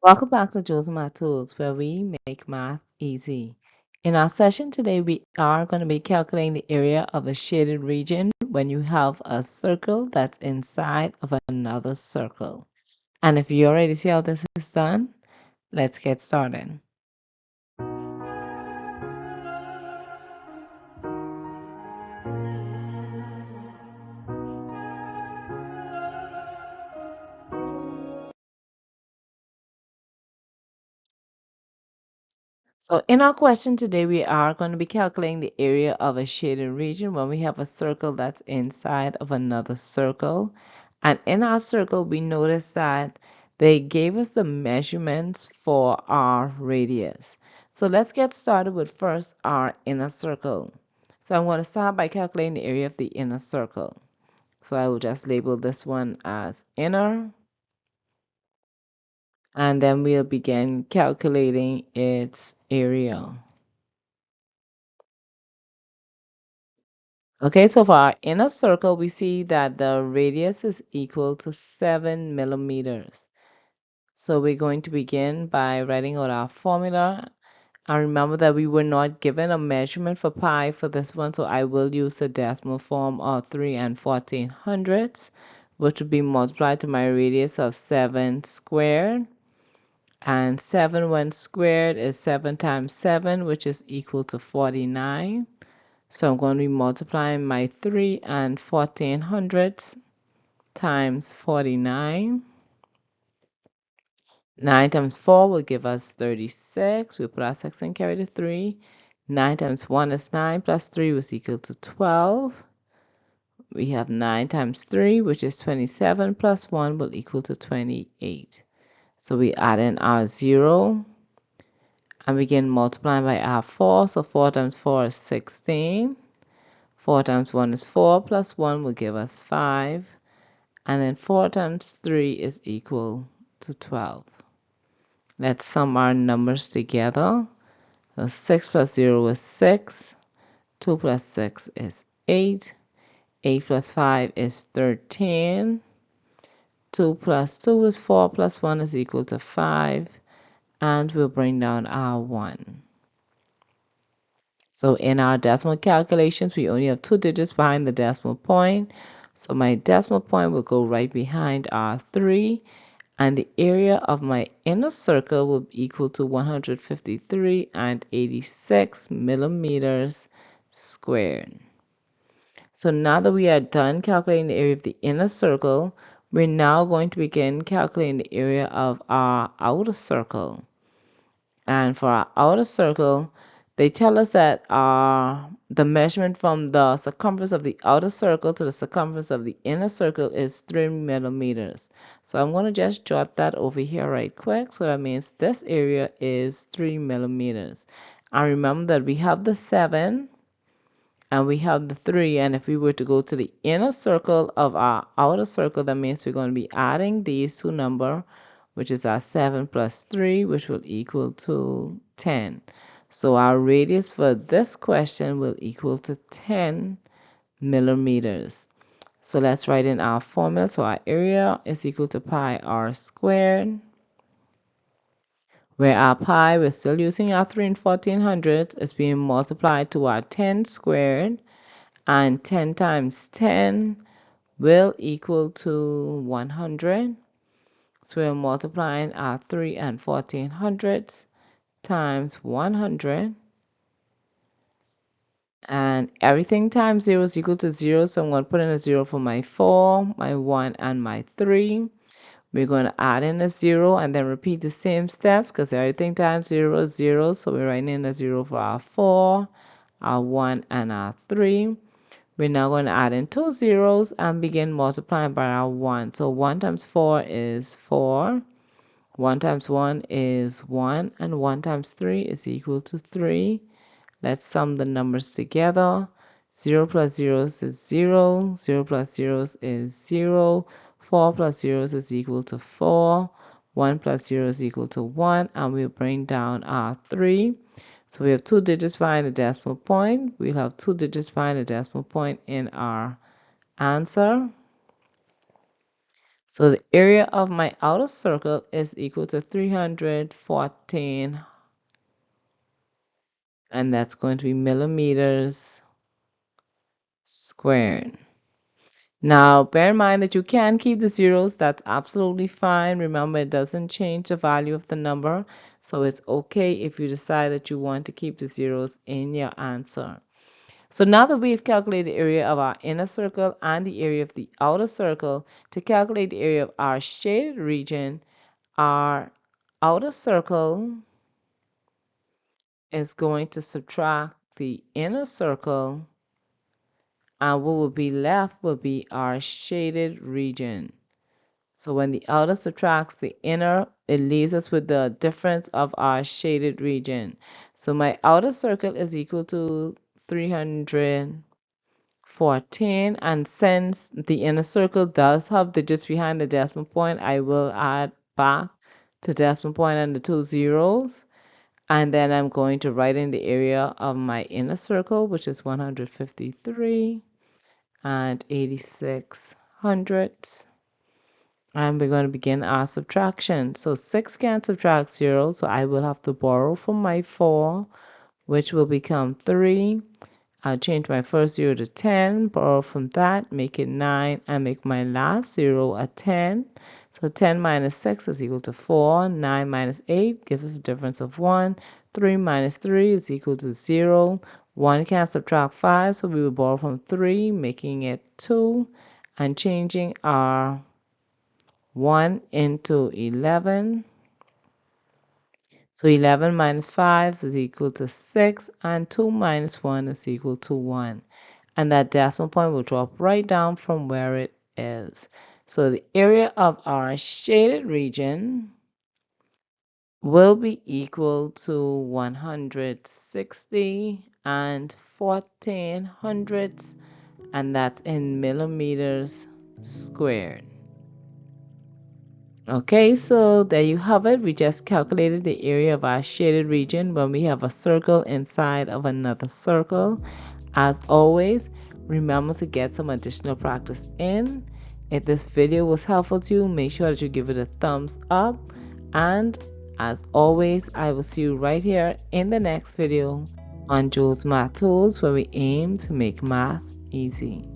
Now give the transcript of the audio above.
Welcome back to Jules Math Tools, where we make math easy. In our session today, we are going to be calculating the area of a shaded region when you have a circle that's inside of another circle. And if you already see how this is done, let's get started. So in our question today, we are going to be calculating the area of a shaded region when we have a circle that's inside of another circle. And in our circle, we notice that they gave us the measurements for our radius. So let's get started with first our inner circle. So I'm going to start by calculating the area of the inner circle. So I will just label this one as inner, and then we'll begin calculating its area. Okay, so for our inner circle, we see that the radius is equal to 7 millimeters. So we're going to begin by writing out our formula. And remember that we were not given a measurement for pi for this one, so I will use the decimal form of 3 and 1400ths, which would be multiplied to my radius of 7 squared. And 7 when squared is 7 times 7, which is equal to 49. So I'm going to be multiplying my 3 and 1400ths times 49. 9 times 4 will give us 36. We put our 6 and carry the 3. 9 times 1 is 9 plus 3 was equal to 12. We have 9 times 3, which is 27, plus 1 will equal to 28. So we add in our 0 and begin multiplying by our 4. So 4 times 4 is 16. 4 times 1 is 4, plus 1 will give us 5. And then 4 times 3 is equal to 12. Let's sum our numbers together. So 6 plus 0 is 6. 2 plus 6 is 8. 8 plus 5 is 13. 2 plus 2 is 4, plus 1 is equal to 5. And we'll bring down our 1. So in our decimal calculations, we only have 2 digits behind the decimal point. So my decimal point will go right behind our 3. And the area of my inner circle will be equal to 153 and 86 millimeters squared. So now that we are done calculating the area of the inner circle, we're now going to begin calculating the area of our outer circle. And for our outer circle, they tell us that the measurement from the circumference of the outer circle to the circumference of the inner circle is 3 millimeters. So I'm going to just jot that over here right quick. So that means this area is 3 millimeters. And remember that we have the 7 and we have the 3. And if we were to go to the inner circle of our outer circle, that means we're going to be adding these two numbers, which is our 7 plus 3, which will equal to 10. So our radius for this question will equal to 10 millimeters. So let's write in our formula. So our area is equal to pi r squared, where our pi, we're still using our 3 and 1400ths, is being multiplied to our 10 squared, and 10 times 10 will equal to 100. So we're multiplying our 3 and 1400ths times 100. And everything times 0 is equal to 0. So I'm going to put in a 0 for my 4, my 1, and my 3. We're going to add in a 0 and then repeat the same steps because everything times 0 is 0. So we're writing in a 0 for our 4, our 1, and our 3. We're now going to add in 2 zeros and begin multiplying by our 1. So 1 times 4 is 4. 1 times 1 is 1. And 1 times 3 is equal to 3. Let's sum the numbers together. 0 plus zeros is 0. 0 plus zeros is 0. 4 plus zeros is equal to 4. 1 plus 0 is equal to 1. And we'll bring down our 3. So we have 2 digits behind the decimal point. We'll have 2 digits behind the decimal point in our answer. So the area of my outer circle is equal to 314, and that's going to be millimeters squared. Now, bear in mind that you can keep the zeros. That's absolutely fine. Remember, it doesn't change the value of the number. So it's okay if you decide that you want to keep the zeros in your answer. So now that we've calculated the area of our inner circle and the area of the outer circle, to calculate the area of our shaded region, our outer circle is going to subtract the inner circle, and what will be left will be our shaded region. So when the outer subtracts the inner, it leaves us with the difference of our shaded region. So my outer circle is equal to 314, and since the inner circle does have digits behind the decimal point, I will add back the decimal point and the 2 zeros. And then I'm going to write in the area of my inner circle, which is 153 and 86 hundredths. And we're going to begin our subtraction. So 6 can't subtract 0, so I will have to borrow from my 4, which will become 3. I'll change my first 0 to 10, borrow from that, make it 9, and make my last 0 a 10. So 10 minus 6 is equal to 4. 9 minus 8 gives us a difference of 1. 3 minus 3 is equal to 0. 1 can't subtract 5, so we will borrow from 3, making it 2, and changing our 1 into 11. So 11 minus 5 is equal to 6, and 2 minus 1 is equal to 1. And that decimal point will drop right down from where it is. So the area of our shaded region will be equal to 160 and 14 hundredths, and that's in millimeters squared. Okay, so there you have it. We just calculated the area of our shaded region when we have a circle inside of another circle. As always, remember to get some additional practice in. If this video was helpful to you, make sure that you give it a thumbs up. And as always, I will see you right here in the next video on Jules Math Tools, where we aim to make math easy.